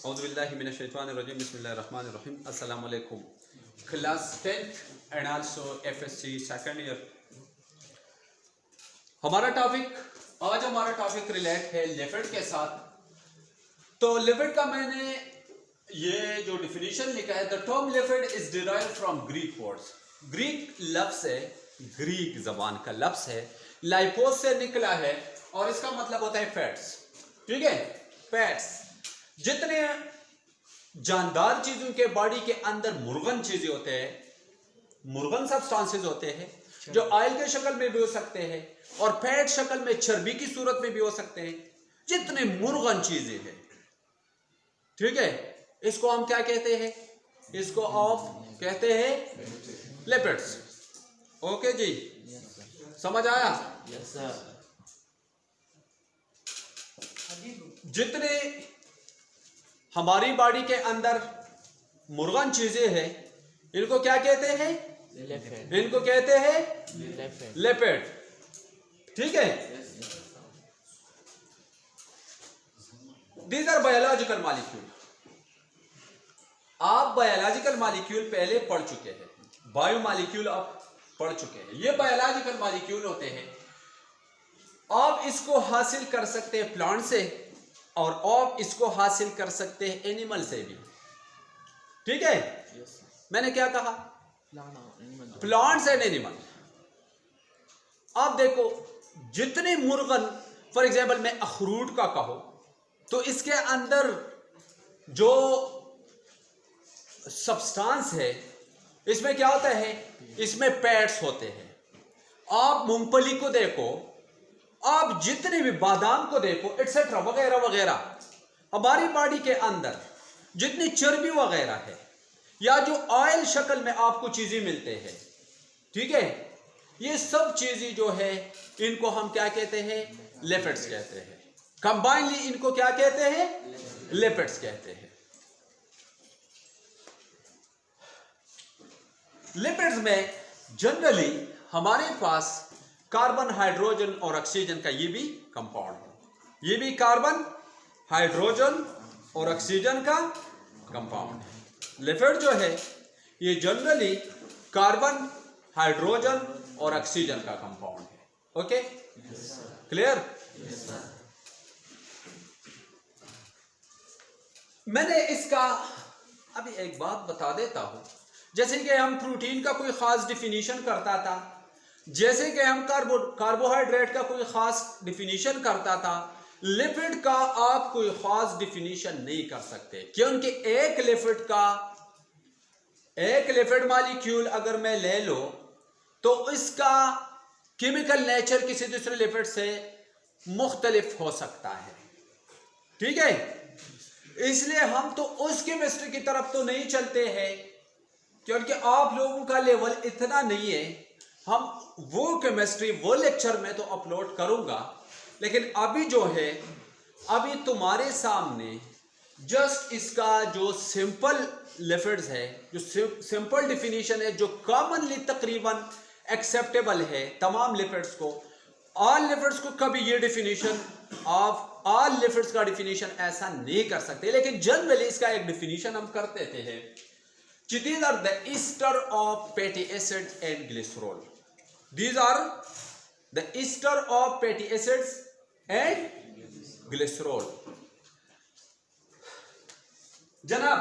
औज़ुबिल्लाहि मिनश्शैतानिर्रजीम बिस्मिल्लाहिर्रहमानिर्रहीम। अस्सलाम वालेकुम। Class 10th and also FSC second year. आज हमारा टॉपिक रिलेट है लिपिड के साथ। तो लिपिड का मैंने ये जो डिफिनीशन लिखा है, the term lipid is derived from Greek words. Greek लफ्ज है, ग्रीक जबान का लफ्ज है, लाइपोस से निकला है और इसका मतलब होता है फैट्स। ठीक है, फैट्स। जितने जानदार चीजों के बॉडी के अंदर मुर्गन चीजें होते हैं, मुर्गन सब्सटेंसेस होते हैं जो ऑयल के शक्ल में भी हो सकते हैं और फैट शक्ल में चर्बी की सूरत में भी हो सकते हैं। जितने मुर्गन चीजें हैं, ठीक है, इसको हम क्या कहते हैं? इसको आप कहते हैं लिपिड्स। ओके जी, समझ आया? Yes sir. जितने हमारी बॉडी के अंदर मुर्गन चीजें हैं, इनको क्या कहते हैं? इनको कहते हैं लिपिड। ठीक है, दीज आर बायोलॉजिकल मॉलिक्यूल। आप बायोलॉजिकल मॉलिक्यूल पहले पढ़ चुके हैं, बायो मॉलिक्यूल आप पढ़ चुके हैं। ये बायोलॉजिकल मॉलिक्यूल होते हैं। आप इसको हासिल कर सकते हैं प्लांट से और आप इसको हासिल कर सकते हैं एनिमल से भी। ठीक है, मैंने क्या कहा? Plants and animal. आप देखो, जितने मुर्गन, फॉर एग्जाम्पल मैं अखरूट का कहो तो इसके अंदर जो सब्सटेंस है, इसमें क्या होता है? इसमें पैड्स होते हैं। आप मूंगफली को देखो, आप जितने भी बादाम को देखो, एटसेट्रा वगैरह वगैरह, हमारी बॉडी के अंदर जितनी चर्बी वगैरह है या जो ऑयल शक्ल में आपको चीजें मिलते हैं, ठीक है, ये सब चीजें जो है इनको हम क्या कहते हैं? लिपिड्स कहते हैं। कंबाइनली इनको क्या कहते हैं? लिपिड्स कहते हैं। लिपिड्स में जनरली हमारे पास कार्बन, हाइड्रोजन और ऑक्सीजन का ये भी कंपाउंड है। ये भी कार्बन, हाइड्रोजन और ऑक्सीजन का कंपाउंड है। लिपिड जो है ये जनरली कार्बन, हाइड्रोजन और ऑक्सीजन का कंपाउंड है। Okay, clear? मैंने इसका अभी एक बात बता देता हूं। जैसे कि हम प्रोटीन का कोई खास डिफिनीशन करता था, जैसे कि हम कार्बोहाइड्रेट का कोई खास डिफिनीशन करता था, लिपिड का आप कोई खास डिफिनीशन नहीं कर सकते, क्योंकि एक लिपिड मॉलिक्यूल अगर मैं ले लो तो इसका केमिकल नेचर किसी दूसरे लिपिड से मुख्तलिफ हो सकता है। ठीक है, इसलिए हम तो उस केमिस्ट्री की तरफ तो नहीं चलते हैं, क्योंकि आप लोगों का लेवल इतना नहीं है। हम वो केमिस्ट्री वो लेक्चर में तो अपलोड करूंगा, लेकिन अभी जो है, अभी तुम्हारे सामने जस्ट इसका जो सिंपल लिपिड्स है, जो सिंपल डिफिनीशन है, जो कॉमनली तकरीबन एक्सेप्टेबल है तमाम लिपिड्स को। ऑल लिपिड्स को कभी ये डिफिनीशन ऑफ ऑल लिपिड्स का डिफिनीशन ऐसा नहीं कर सकते, लेकिन जनरली इसका एक डिफिनीशन हम कर देते हैं। These are the ester of fatty acids and glycerol. These are the ester of fatty acids and glycerol. जनाब,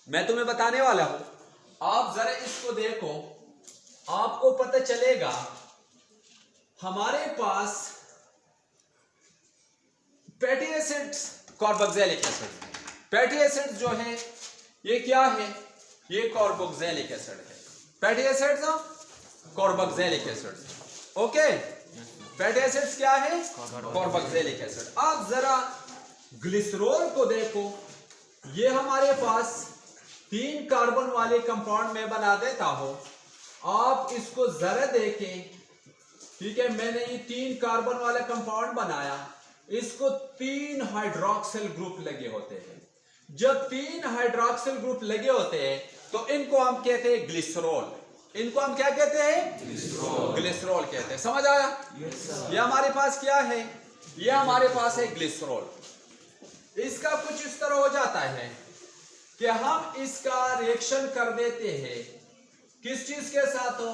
मैं तुम्हें बताने वाला हूं, आप जरा इसको देखो, आपको पता चलेगा। हमारे पास fatty acids, carboxylic acid, fatty acids जो है ये क्या है? ये कार्बोक्सिलिक एसिड है। Fatty acids, carboxylic acid. Okay, fatty acids क्या है? Carboxylic acid. आप जरा ग्लिसरॉल को देखो, ये हमारे पास 3 कार्बन वाले कंपाउंड में बना देता हूं। आप इसको जरा देखें, ठीक है, मैंने ये 3 कार्बन वाला कंपाउंड बनाया, इसको 3 हाइड्रोक्सिल ग्रुप लगे होते हैं। जब 3 हाइड्रोक्सिल ग्रुप लगे होते हैं तो इनको हम कहते हैं ग्लिसरॉल। इनको हम क्या कहते हैं? ग्लिसरॉल कहते हैं। समझ आया? ये हमारे पास क्या है? ये हमारे पास है ग्लिसरॉल। इसका कुछ इस तरह हो जाता है कि हम इसका रिएक्शन कर देते हैं किस चीज के साथ हो,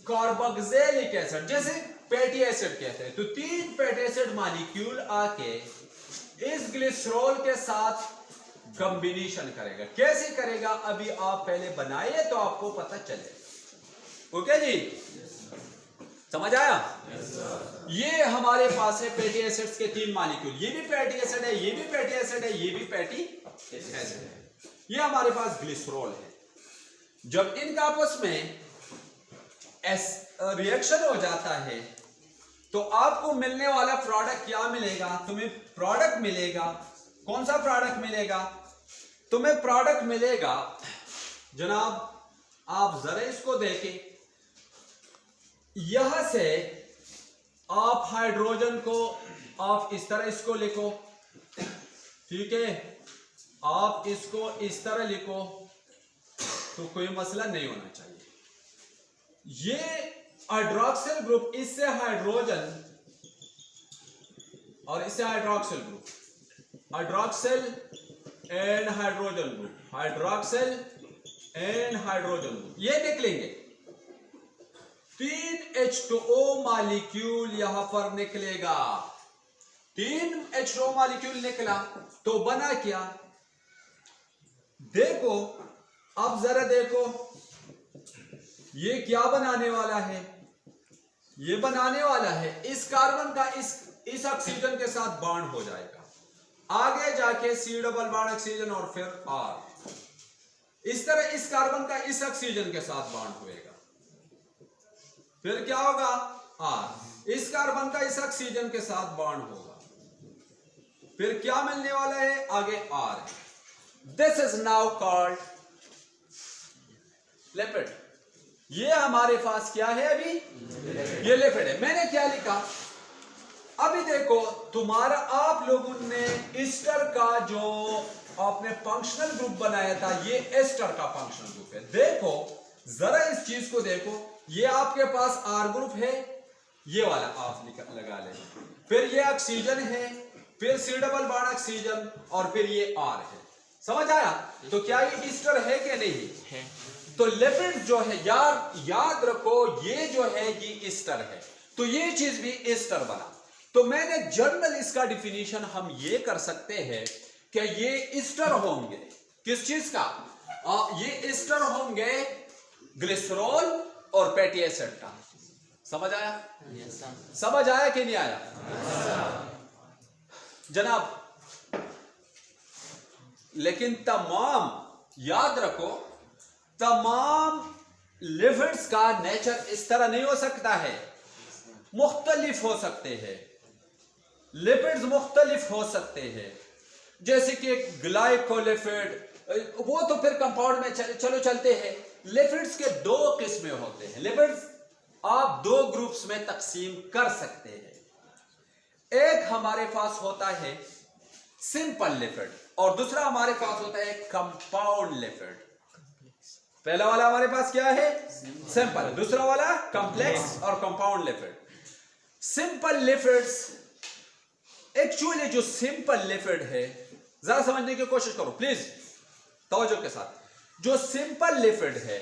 कार्बोक्सिलिक एसिड, जैसे फैटी एसिड कहते हैं। तो 3 फैटी एसिड मॉलिक्यूल आके इस ग्लिसरॉल के साथ कॉम्बिनेशन करेगा। कैसे करेगा अभी आप पहले बनाइए तो आपको पता चले। ओके जी, समझ आया? ये हमारे पास है फैटी एसिड्स के 3 मॉलिक्यूल, ये भी फैटी एसिड है, ये भी फैटी एसिड है, ये भी फैटी एसिड है। ये हमारे पास ग्लिसरॉल है। जब इनका आपस में रिएक्शन हो जाता है तो आपको मिलने वाला प्रोडक्ट क्या मिलेगा? तुम्हें प्रोडक्ट मिलेगा। कौन सा प्रोडक्ट मिलेगा? तुम्हें प्रोडक्ट मिलेगा जनाब, आप जरा इसको देखें, यहां से आप हाइड्रोजन को आप इस तरह इसको लिखो, ठीक है, आप इसको इस तरह लिखो तो कोई मसला नहीं होना चाहिए। ये हाइड्रोक्सिल ग्रुप, इससे हाइड्रोजन और इससे hydroxyl group, hydroxyl and hydrogen group, hydroxyl and hydrogen group, ये निकलेंगे। 3 H2O मॉलिक्यूल यहां पर निकलेगा। 3 H2O मॉलिक्यूल निकला तो बना क्या? देखो, अब जरा देखो, ये क्या बनाने वाला है? ये बनाने वाला है इस कार्बन का इस ऑक्सीजन के साथ बॉन्ड हो जाएगा, आगे जाके C डबल बॉन्ड ऑक्सीजन और फिर R। इस तरह इस कार्बन का इस ऑक्सीजन के साथ बॉन्ड होएगा, फिर क्या होगा? R। इस कार्बन का इस ऑक्सीजन के साथ बॉन्ड होगा, फिर क्या मिलने वाला है? आगे R है। This is now called lipid. ये हमारे पास क्या है? अभी ये लिपिड है। मैंने क्या लिखा? अभी देखो, तुम्हारा आप लोगों ने एस्टर का जो आपने फंक्शनल ग्रुप बनाया था, ये एस्टर का फंक्शनल ग्रुप है। देखो जरा इस चीज को देखो, ये आपके पास R ग्रुप है, ये वाला आप लगा ले, फिर ये ऑक्सीजन है, फिर C डबल बॉन्ड ऑक्सीजन और फिर ये R है। समझ आया? तो क्या ये एस्टर है कि नहीं है? तो लिपिड जो है, याद रखो, ये जो है ये एस्टर है, तो ये चीज भी एस्टर बना। तो मैंने जनरल इसका डिफिनीशन हम ये कर सकते हैं कि ये एस्टर होंगे किस चीज का? ये एस्टर होंगे ग्लिसरॉल और फैटी एसिड का। समझ आया? समझ आया कि नहीं आया? जनाब, लेकिन तमाम याद रखो, तमाम लिपिड्स का नेचर इस तरह नहीं हो सकता है, मुख्तलिफ हो सकते हैं। लिपिड्स मुख्तलिफ हो सकते हैं, जैसे कि ग्लाइकोलिपिड, वो तो फिर कंपाउंड में चलो चलते हैं। लिपिड्स के 2 किस्में होते हैं। लिपिड्स आप 2 ग्रुप्स में तकसीम कर सकते हैं। एक हमारे पास होता है सिंपल लिपिड और दूसरा हमारे पास होता है कंपाउंड लिपिड। पहला वाला हमारे पास क्या है? सिंपल। दूसरा वाला कॉम्प्लेक्स और compound lipid. Simple lipids, actually जो सिंपल लिपिड है, जरा समझने की कोशिश करो प्लीज तवज्जो के साथ। जो सिंपल लिपिड है,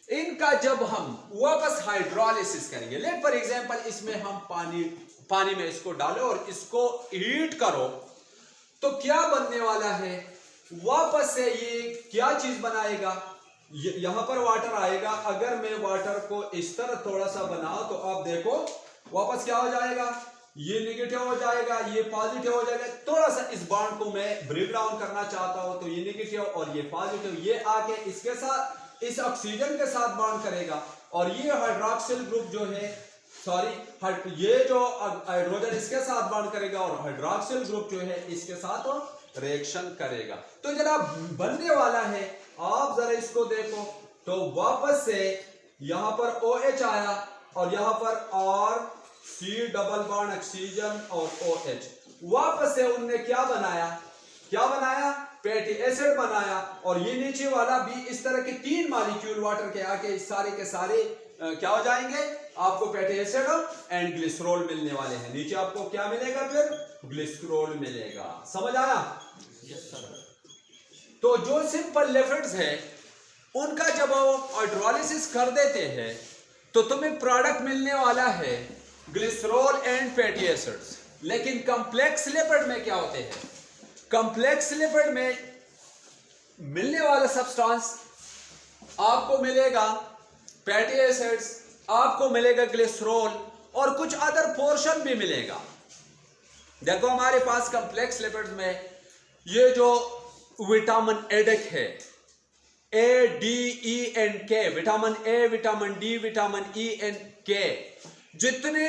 इनका जब हम वापस हाइड्रोलिसिस करेंगे, लेट फॉर एग्जांपल इसमें हम पानी में इसको डालो और इसको हीट करो, तो क्या बनने वाला है? वापस से ये क्या चीज बनाएगा? यहां पर वाटर आएगा। अगर मैं वाटर को इस तरह थोड़ा सा बनाऊं तो आप देखो वापस क्या हो जाएगा? ये नेगेटिव हो जाएगा, ये पॉजिटिव हो जाएगा। थोड़ा सा इस बॉन्ड को मैं ब्रेक डाउन करना चाहता हूं तो ये नेगेटिव और ये पॉजिटिव, ये आके इसके साथ इस ऑक्सीजन के साथ बॉन्ड करेगा और ये हाइड्रोक्सिल ग्रुप जो है, सॉरी, ये जो हाइड्रोजन इसके साथ बॉन्ड करेगा और हाइड्रोक्सिल ग्रुप जो है इसके साथ रिएक्शन करेगा। तो जनाब बनने वाला है, आप जरा इसको देखो, तो वापस से यहां पर OH आया और यहां पर R, C double bond oxygen और OH। वापस से उनने क्या बनाया? फैटी एसिड बनाया और ये नीचे वाला भी इस तरह के 3 मॉलिक्यूल वाटर के आके सारे के सारे क्या हो जाएंगे? आपको फैटी एसिड एंड ग्लिसरॉल मिलने वाले हैं। नीचे आपको क्या मिलेगा? फिर ग्लिसरॉल मिलेगा। समझ आया? तो जो सिंपल लिपिड्स है उनका जब हाइड्रोलिसिस कर देते हैं तो तुम्हें प्रोडक्ट मिलने वाला है ग्लिसरॉल एंड फैटी एसिड्स। लेकिन कॉम्प्लेक्स लिपिड में क्या होते हैं? कॉम्प्लेक्स लिपिड में मिलने वाला सब्सटेंस आपको मिलेगा फैटी एसिड्स, आपको मिलेगा ग्लिसरॉल और कुछ अदर पोर्शन भी मिलेगा। देखो हमारे पास कॉम्प्लेक्स लिपिड्स में ये जो विटामिन एडिक है, A D E and K, vitamin A, vitamin D, vitamin E and K, जितने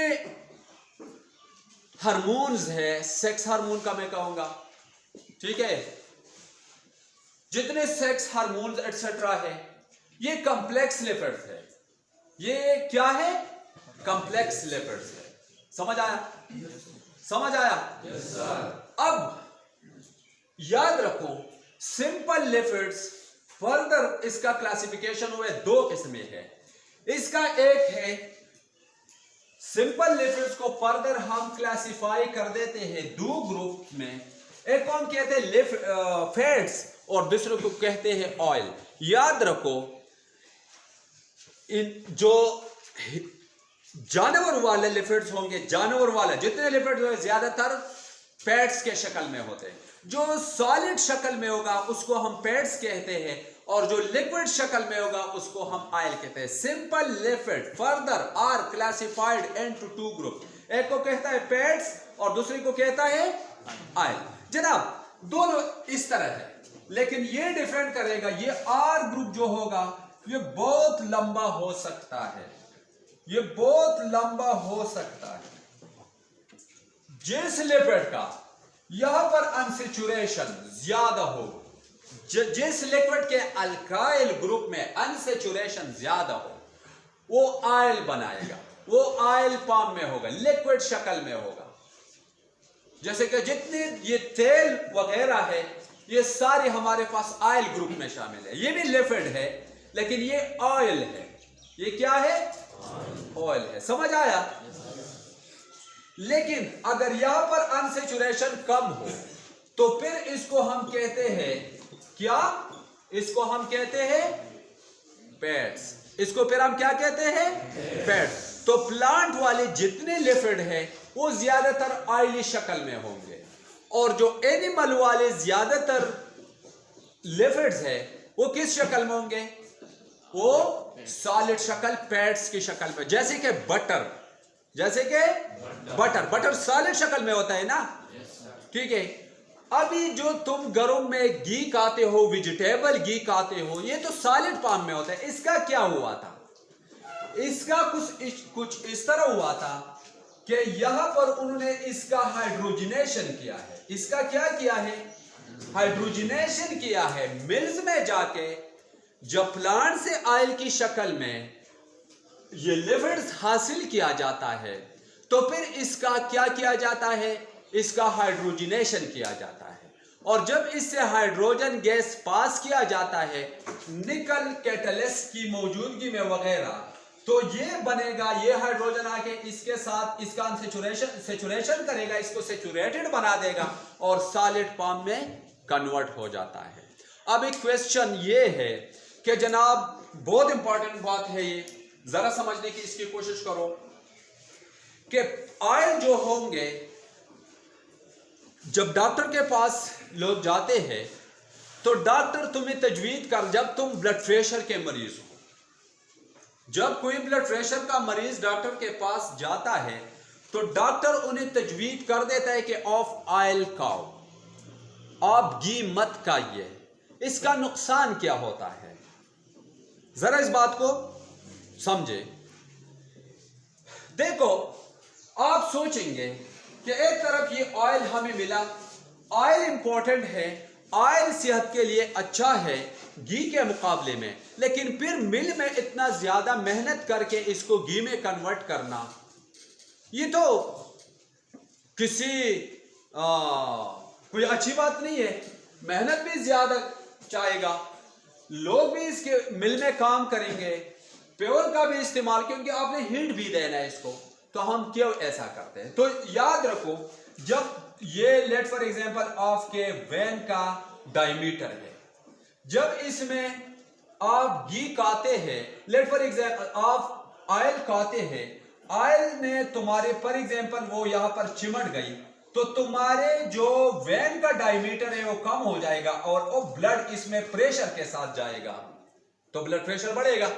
हार्मोन्स है, सेक्स हार्मोन का मैं कहूंगा, ठीक है, जितने सेक्स हार्मोन्स एटसेट्रा है, ये कॉम्प्लेक्स लिपिड्स है। ये क्या है? कॉम्प्लेक्स लिपिड्स है। समझ आया? समझ आया? yes, sir. अब याद रखो सिंपल लिपिड्स फर्दर इसका क्लासिफिकेशन हुए दो किस्में है। इसका एक है सिंपल लिपिड्स को फर्दर हम क्लासिफाई कर देते हैं दो ग्रुप में। एक को हम कहते हैं फैट्स और दूसरे को कहते हैं ऑयल। याद रखो इन जो जानवर वाले लिपिड्स होंगे, जानवर वाले जितने लिपिड्स होंगे ज्यादातर फैट्स के शक्ल में होते हैं। जो सॉलिड शक्ल में होगा उसको हम फैट्स कहते हैं और जो लिक्विड शक्ल में होगा उसको हम ऑयल कहते हैं। Simple lipid further are classified into two group. एक को कहता है फैट्स और दूसरे को कहता है ऑयल। जनाब दोनों इस तरह है, लेकिन ये डिफरेंट करेगा। ये आर ग्रुप जो होगा ये बहुत लंबा हो सकता है, ये बहुत लंबा हो सकता है। जिस लिपिड का यहां पर अनसेचुरेशन ज्यादा हो, जिस लिक्विड के अल्काइल ग्रुप में अनसेचुरेशन ज्यादा हो, वो ऑयल बनाएगा। वो ऑयल फॉर्म में होगा, लिक्विड शक्ल में होगा। जैसे कि जितने ये तेल वगैरह है ये सारे हमारे पास ऑयल ग्रुप में शामिल है। ये भी लिपिड है लेकिन ये ऑयल है। ये क्या है? ऑयल है। समझ आया? लेकिन अगर यहां पर अनसेचुरेशन कम हो तो फिर इसको हम कहते हैं क्या? इसको हम कहते हैं फैट्स। इसको फिर हम क्या कहते हैं? फैट्स। तो प्लांट वाले जितने लिपिड हैं वो ज्यादातर ऑयली शक्ल में होंगे और जो एनिमल वाले ज्यादातर लिपिड्स है वो किस शक्ल में होंगे? वो सॉलिड शक्ल, फैट्स की शक्ल में। जैसे कि बटर, जैसे कि बटर सॉलिड शक्ल में होता है ना, ठीक है। अभी जो तुम घरों में घी खाते हो, वेजिटेबल घी खाते हो, ये तो सॉलिड फॉर्म में होता है। इसका क्या हुआ था? इसका कुछ इस तरह हुआ था कि यहां पर उन्होंने इसका हाइड्रोजनेशन किया है। इसका क्या किया है? हाइड्रोजनेशन किया है। मिल्स में जाके जब प्लांट से ऑयल की शक्ल में ये लिपिड्स हासिल किया जाता है तो फिर इसका क्या किया जाता है? इसका हाइड्रोजनेशन किया जाता है और जब इससे हाइड्रोजन गैस पास किया जाता है निकल कैटलिस्ट की मौजूदगी में वगैरह, तो ये बनेगा, ये हाइड्रोजन आके इसके साथ इसका सेचुरेशन करेगा, इसको सेचुरेटेड बना देगा और सॉलिड फॉर्म में कन्वर्ट हो जाता है। अब एक क्वेश्चन ये है कि जनाब बहुत इंपॉर्टेंट बात है, ये जरा समझने की इसकी कोशिश करो कि ऑयल जो होंगे, जब डॉक्टर के पास लोग जाते हैं तो डॉक्टर तुम्हें तजवीज़ कर, जब तुम ब्लड प्रेशर के मरीज हो, जब कोई ब्लड प्रेशर का मरीज डॉक्टर के पास जाता है तो डॉक्टर उन्हें तजवीज़ कर देता है कि ऑफ ऑयल खाओ, आप घी मत खाइए। इसका नुकसान क्या होता है? जरा इस बात को समझे। देखो आप सोचेंगे कि एक तरफ ये ऑयल हमें मिला, ऑयल इंपॉर्टेंट है, ऑयल सेहत के लिए अच्छा है घी के मुकाबले में, लेकिन फिर मिल में इतना ज्यादा मेहनत करके इसको घी में कन्वर्ट करना, ये तो कोई अच्छी बात नहीं है। मेहनत भी ज्यादा चाहेगा, लोग भी इसके मिल में काम करेंगे, फ्यूल का भी इस्तेमाल, क्योंकि आपने हीट भी देना है इसको, तो हम क्यों ऐसा करते हैं। तो याद रखो, जब ये लेट फॉर एग्जांपल आपके वैन का डायमीटर है, जब इसमें आप घी खाते हैं, लेट फॉर एग्जांपल आप ऑयल खाते हैं, ऑयल में तुम्हारे फॉर एग्जांपल वो यहां पर चिमट गई, तो तुम्हारे जो वैन का डायमीटर है वो कम हो जाएगा और वो ब्लड इसमें प्रेशर के साथ जाएगा, तो ब्लड प्रेशर बढ़ेगा।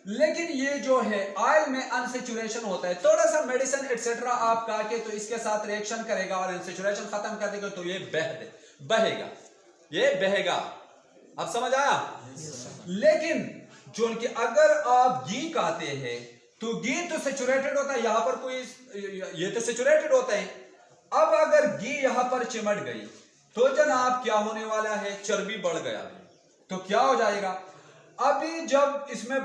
लेकिन ये जो है ऑयल में अनसेचुरेशन होता है, थोड़ा सा मेडिसिन एटसेट्रा आप खा के तो इसके साथ रिएक्शन करेगा और अनसेचुरेशन खत्म कर देगा, तो ये बहेगा, ये बहेगा। अब समझ आया? लेकिन जो कि अगर आप घी खाते हैं तो घी तो सेचुरेटेड होता है, यहां पर कोई ये तो सेचुरेटेड होता है। अब अगर घी यहां पर चिमट गई तो जनाब क्या होने वाला है, चर्बी बढ़ गया, तो क्या हो जाएगा, अभी जब इसमें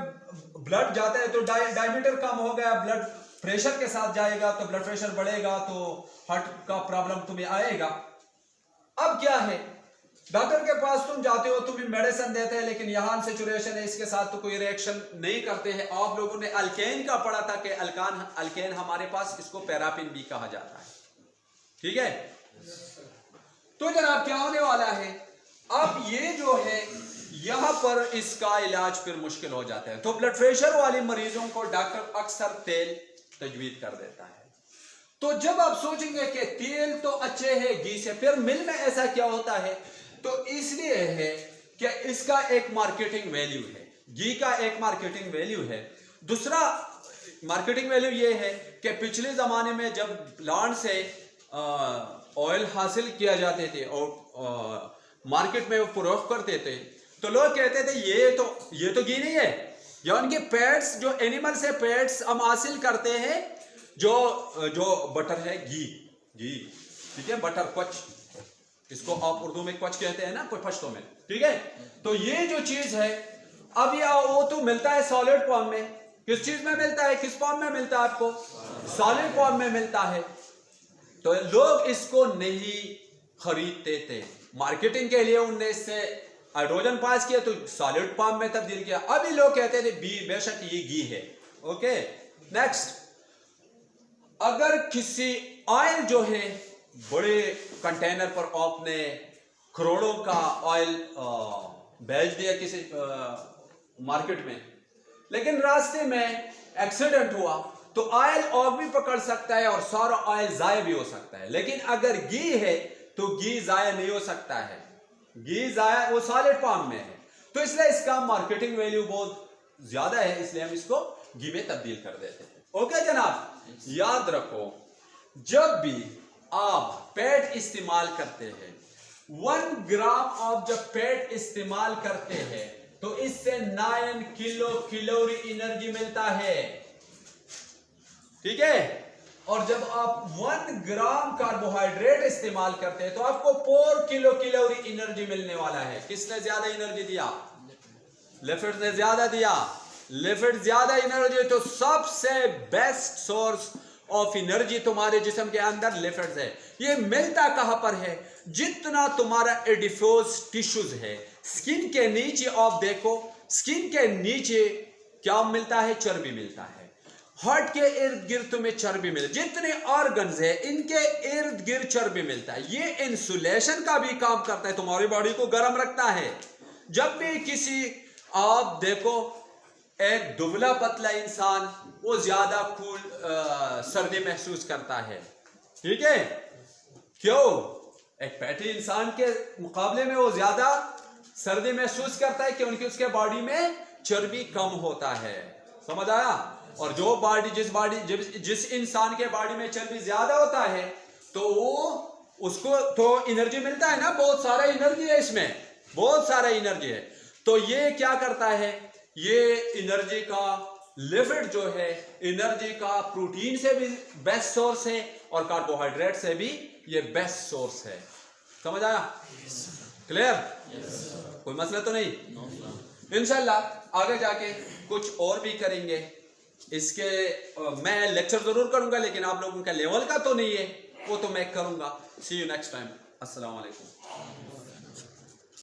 ब्लड जाता है तो डायमीटर कम हो गया, ब्लड प्रेशर के साथ जाएगा, तो ब्लड प्रेशर बढ़ेगा तो हार्ट का प्रॉब्लम तुम्हें आएगा। अब क्या है, डॉक्टर के पास तुम जाते हो, तुम्हें मेडिसिन देते हैं, लेकिन यहां अनसेचुरेशन है, इसके साथ तो कोई रिएक्शन नहीं करते हैं। आप लोगों ने अल्केन का पढ़ा था कि अल्केन हमारे पास, इसको पैराफिन भी कहा जाता है, ठीक है। तो जनाब क्या होने वाला है, अब ये जो है यहां पर इसका इलाज फिर मुश्किल हो जाता है, तो ब्लड प्रेशर वाले मरीजों को डॉक्टर अक्सर तेल तजवीज कर देता है। तो जब आप सोचेंगे कि तेल तो अच्छे है घी से, फिर मिल में ऐसा क्या होता है, तो इसलिए है कि इसका एक मार्केटिंग वैल्यू है, घी का एक मार्केटिंग वैल्यू है। दूसरा मार्केटिंग वैल्यू ये है कि पिछले जमाने में जब लैंड से ऑयल हासिल किया जाते थे और मार्केट में वो फरोख्त करते थे, तो लोग कहते थे ये तो घी नहीं है, या उनके पेट्स, जो एनिमल से पेट्स हम हासिल करते हैं, जो बटर है, घी, ठीक है, बटर, क्वच, इसको आप उर्दू में क्वच कहते हैं ना, कोई पश्तो में, ठीक है। तो ये जो चीज है, अब या वो तो मिलता है सॉलिड फॉर्म में, किस चीज में मिलता है, किस फॉर्म में मिलता है आपको, सॉलिड फॉर्म में मिलता है, तो लोग इसको नहीं खरीदते थे। मार्केटिंग के लिए उनने इससे हाइड्रोजन पास किया तो सॉलिड फॉर्म में तब्दील किया। अभी लोग कहते थे बेशक ये घी है। ओके, नेक्स्ट, अगर किसी ऑयल जो है बड़े कंटेनर पर आपने करोड़ों का ऑयल भेज दिया किसी मार्केट में, लेकिन रास्ते में एक्सीडेंट हुआ, तो ऑयल आग भी पकड़ सकता है और सारा ऑयल जाया भी हो सकता है। लेकिन अगर घी है तो घी जाया नहीं हो सकता है, घी जाया वो सॉलिड फॉर्म में है, तो इसलिए इसका मार्केटिंग वैल्यू बहुत ज्यादा है, इसलिए हम इसको घी में तब्दील कर देते हैं। ओके जनाब, याद रखो, जब भी आप फैट इस्तेमाल करते हैं, 1 ग्राम आप जब फैट इस्तेमाल करते हैं तो इससे 9 किलो कैलोरी एनर्जी मिलता है, ठीक है। और जब आप 1 ग्राम कार्बोहाइड्रेट इस्तेमाल करते हैं तो आपको 4 किलो कैलोरी एनर्जी मिलने वाला है। किसने ज्यादा एनर्जी दिया? लिपिड ने ज्यादा दिया। लिपिड ज्यादा एनर्जी, तो सबसे बेस्ट सोर्स ऑफ एनर्जी तुम्हारे जिस्म के अंदर लिपिड्स है। ये मिलता कहां पर है? जितना तुम्हारा एडिपोज टिश्यूज है, स्किन के नीचे आप देखो, स्किन के नीचे क्या मिलता है? चर्बी मिलता है। हार्ट के इर्द गिर्द तुम्हें चर्बी मिलती है, जितने ऑर्गन्स है इनके इर्द गिर्द चर्बी मिलता है। ये इंसुलेशन का भी काम करता है, तुम्हारी बॉडी को गर्म रखता है। जब भी किसी आप देखो एक दुबला पतला इंसान, वो ज्यादा कूल सर्दी महसूस करता है, ठीक है। क्यों? एक फैटी इंसान के मुकाबले में वो ज्यादा सर्दी महसूस करता है क्योंकि उसके बॉडी में चर्बी कम होता है। समझ आया? और जो जिस इंसान के बॉडी में चर्बी ज्यादा होता है तो वो उसको तो एनर्जी मिलता है ना, बहुत सारा एनर्जी है इसमें, बहुत सारा एनर्जी है। तो ये क्या करता है? ये एनर्जी का लिपिड जो है, एनर्जी का प्रोटीन से भी बेस्ट सोर्स है और कार्बोहाइड्रेट से भी ये बेस्ट सोर्स है। समझ आया? क्लियर? कोई मसला तो नहीं? इंशाल्लाह आगे जाके कुछ और भी करेंगे। इसके मैं लेक्चर जरूर करूंगा, लेकिन आप लोगों का लेवल का तो नहीं है, वो तो मैं करूंगा। सी यू नेक्स्ट टाइम। अस्सलाम वालेकुम।